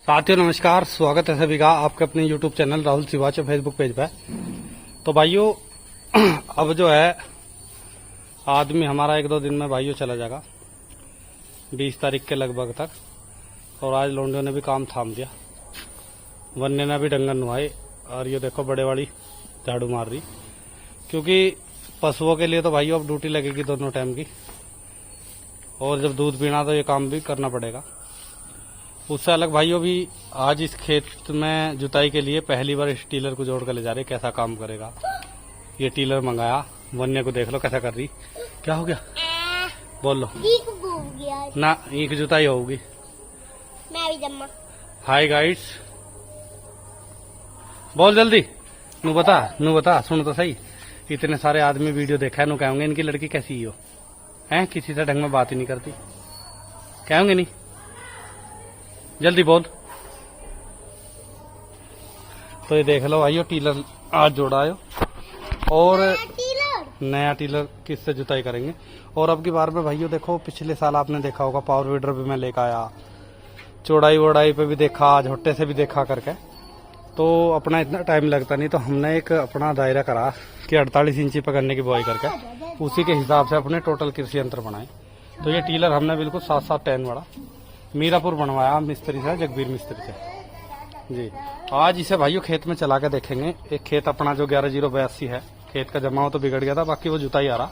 साथियों नमस्कार, स्वागत है सभी का आपके अपने YouTube चैनल राहुल सिवाचो फेसबुक पेज पे। तो भाइयों अब जो है आदमी हमारा 1-2 दिन में भाइयों चला जाएगा 20 तारीख के लगभग तक। और आज लोंडियों ने भी काम थाम दिया, वन्य ने भी डंगर नुहाए और ये देखो बड़े वाली झाड़ू मार रही, क्योंकि पशुओं के लिए तो भाइयों अब ड्यूटी लगेगी दोनों टाइम की। और जब दूध पीना तो ये काम भी करना पड़ेगा। उससे अलग भाइयों भी आज इस खेत में जुताई के लिए पहली बार इस टीलर को जोड़ कर ले जा रहे, कैसा काम करेगा। ये टीलर मंगाया, वन्य को देख लो कैसा कर रही। क्या हो गया बोल लो ना, ईंक जुताई होगी। मैं भी जम्मा। हाय गाइड्स, बोल जल्दी, नू बता सुन तो सही। इतने सारे आदमी वीडियो देखा है, नू कहेंगे इनकी लड़की कैसी हो है, किसी से ढंग में बात ही नहीं करती, कहेंगे नहीं, जल्दी बोल। तो ये देख लो भाइयों टीलर आज जोड़ा है और नया टीलर किससे जुताई करेंगे। और अब की बार में भाइयों देखो, पिछले साल आपने देखा होगा पावर वीडर भी मैं लेकर आया, चौड़ाई वोड़ाई पे भी देखा, झोटे से भी देखा करके, तो अपना इतना टाइम लगता नहीं। तो हमने एक अपना दायरा करा कि 48 इंची पे करने की बुआई करके, उसी के हिसाब से अपने टोटल कृषि यंत्र बनाए। तो ये टीलर हमने बिल्कुल 7-7 10 वाला मीरापुर बनवाया मिस्त्री से, जगबीर मिस्त्री से जी। आज इसे भाइयों खेत में चला के देखेंगे। एक खेत अपना जो 11082 है, खेत का जमाव तो बिगड़ गया था, बाकी वो जुताई आ रहा।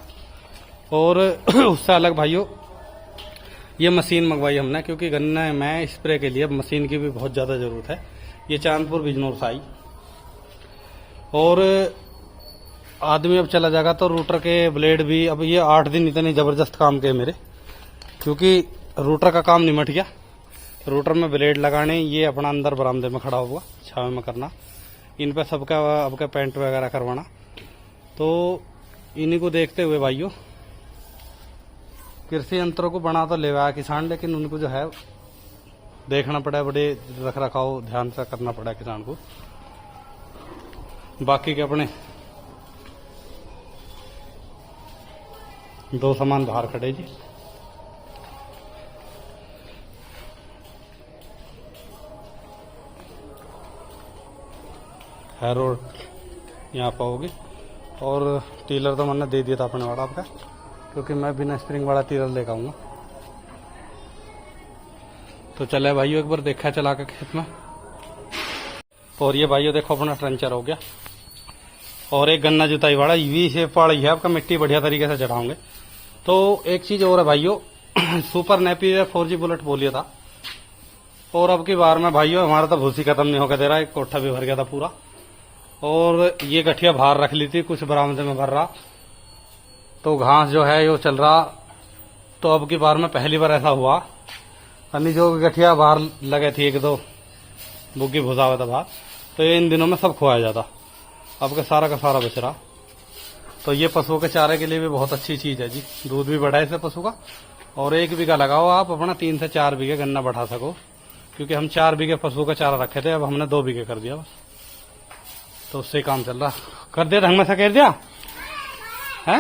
और उससे अलग भाइयों ये मशीन मंगवाई हमने, क्योंकि गन्ने में स्प्रे के लिए मशीन की भी बहुत ज्यादा जरूरत है। ये चांदपुर बिजनौर से आई। और आदमी अब चला जाएगा तो रूटर के ब्लेड भी, अब ये 8 दिन इतने जबरदस्त काम किए मेरे, क्योंकि रूटर का काम निमट गया। रूटर में ब्लेड लगाने, ये अपना अंदर बरामदे में खड़ा हुआ छावे में करना, इन पे सबका अब का पेंट वगैरह करवाना। तो इन्हीं को देखते हुए भाइयों कृषि यंत्रों को बना तो ले आया किसान, लेकिन उनको जो है देखना पड़ा, बड़े रख रखाव ध्यान से करना पड़ा किसान को। बाकी के अपने 2 सामान बाहर खड़े जी। है रोड यहाँ पर होगी। और टीलर तो मैंने दे दिया था अपने वाला आपका, क्योंकि मैं बिना स्प्रिंग वाला टीलर लेकर आऊंगा। तो चले भाइयों एक बार देखा चला के खेत में। और ये भाइयों देखो अपना ट्रेंचर हो गया, और एक गन्ना जुताई वाला वी शेप वाला ही है आपका, मिट्टी बढ़िया तरीके से चढ़ाओगे। तो एक चीज और है भाइयों, सुपर नेपियर 4G बुलेट बोलिए था। और अब की बार में भाइयों हमारा तो भूसी खत्म नहीं होकर दे रहा, एक कोठा भी भर गया था पूरा। और ये गठिया बाहर रख ली थी, कुछ बरामदे में भर रहा, तो घास जो है यो चल रहा। तो अब की बार में पहली बार ऐसा हुआ, अन्य जो गठिया बाहर लगे थी 1-2 बुग्गी भुसा हुआ था बाहर, तो ये इन दिनों में सब खोया जाता। अब का सारा बच रहा। तो ये पशुओं के चारे के लिए भी बहुत अच्छी चीज है जी, दूध भी बढ़ा है इससे पशु का। और 1 बीघा लगाओ आप अपना 3 से 4 बीघे गन्ना बढ़ा सको, क्योंकि हम 4 बीघे पशुओं का चारा रखे थे, अब हमने 2 बीघे कर दिया बस। तो उससे काम चल रहा। कर दिया ढंग में से, कर दिया है।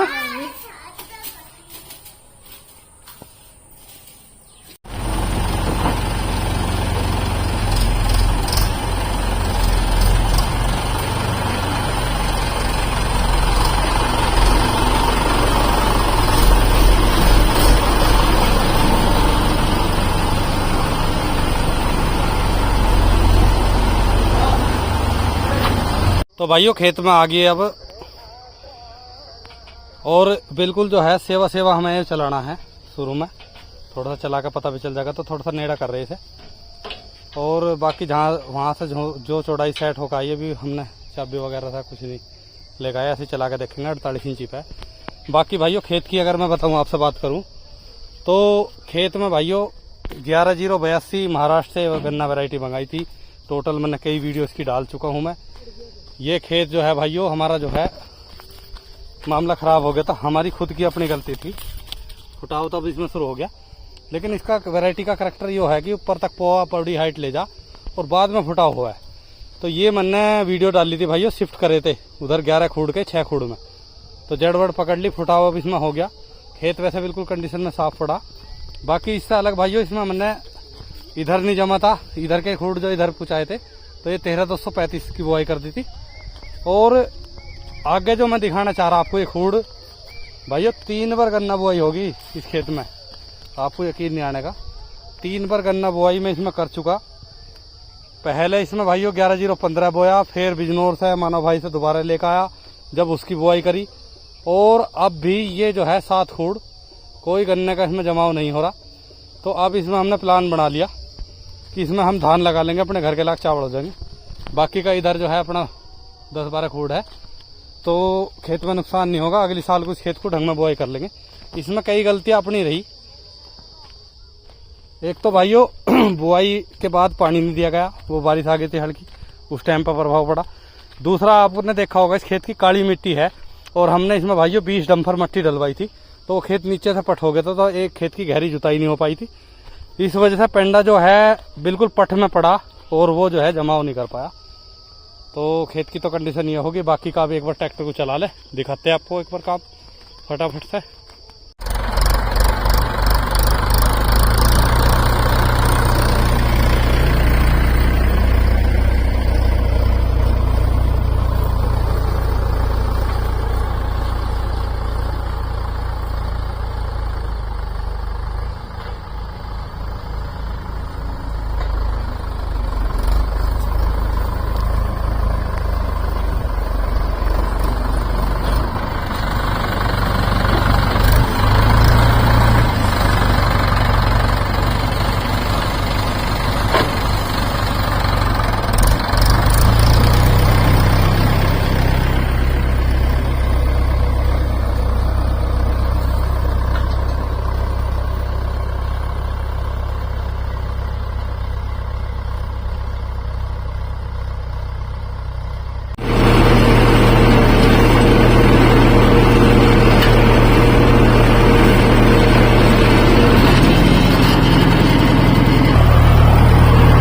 तो भाइयों खेत में आ गए अब, और बिल्कुल जो है सेवा हमें चलाना है। शुरू में थोड़ा सा चला कर पता भी चल जाएगा, तो थोड़ा सा नेड़ा कर रहे थे। और बाकी जहाँ वहाँ से जो चौड़ाई सेट होगा, ये भी हमने चाबी वगैरह था कुछ नहीं ले गया, ऐसे चला कर देखेंगे 48 इंची पे। बाकी भाइयों खेत की अगर मैं बताऊँ, आपसे बात करूँ तो खेत में भाइयों 11082 महाराष्ट्र से गन्ना वैरायटी मंगाई थी। टोटल मैंने कई वीडियो इसकी डाल चुका हूँ मैं। ये खेत जो है भाइयों हमारा जो है मामला खराब हो गया था, हमारी खुद की अपनी गलती थी। फुटाव तब इसमें शुरू हो गया, लेकिन इसका वैरायटी का करैक्टर ये है कि ऊपर तक पोआ पौड़ी हाइट ले जा और बाद में फुटाव हुआ है। तो ये मैंने वीडियो डाली थी भाइयों, शिफ्ट करे थे उधर 11 खूड़ के 6 खूड़ में, तो जड़बड़ पकड़ ली, फुटाव अब इसमें हो गया। खेत वैसे बिल्कुल कंडीशन में साफ पड़ा। बाकी इससे अलग भाइयों इसमें मैंने इधर नहीं जमा था, इधर के खूड जो इधर पुचाए थे, तो ये 13,235 की बुआई कर दी थी। और आगे जो मैं दिखाना चाह रहा आपको ये खूड भाइयों 3 बार गन्ना बुआई होगी इस खेत में, आपको यकीन नहीं आने का। 3 बार गन्ना बुआई में इसमें कर चुका। पहले इसमें भाइयों 11,015 बोया, फिर बिजनौर से मानव भाई से दोबारा लेकर आया जब उसकी बुआई करी। और अब भी ये जो है 7 खूड, कोई गन्ने का इसमें जमाव नहीं हो रहा। तो अब इसमें हमने प्लान बना लिया कि इसमें हम धान लगा लेंगे, अपने घर के लाख चावल हो जाएंगे। बाकी का इधर जो है अपना 10-12 खूड है, तो खेत में नुकसान नहीं होगा। अगले साल को इस खेत को ढंग में बुआई कर लेंगे। इसमें कई गलतियां अपनी रही। एक तो भाइयों बुआई के बाद पानी नहीं दिया गया, वो बारिश आ गई थी हल्की, उस टाइम पर प्रभाव पड़ा। दूसरा आपने देखा होगा इस खेत की काली मिट्टी है, और हमने इसमें भाइयों 20 डंफर मिट्टी डलवाई थी, तो वो खेत नीचे से पट हो गया था, तो एक खेत की गहरी जुताई नहीं हो पाई थी। इस वजह से पेंडा जो है बिल्कुल पट में पड़ा और वो जो है जमाव नहीं कर पाया। तो खेत की तो कंडीशन ये होगी। बाकी का भी एक बार ट्रैक्टर को चला ले, दिखाते हैं आपको एक बार काम फटाफट से।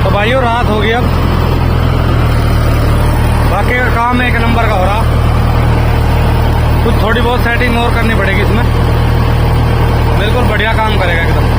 भाइयों रात हो गई, अब बाकी का काम एक नंबर का हो रहा। कुछ थोड़ी बहुत सेटिंग और करनी पड़ेगी इसमें, बिल्कुल बढ़िया काम करेगा एकदम।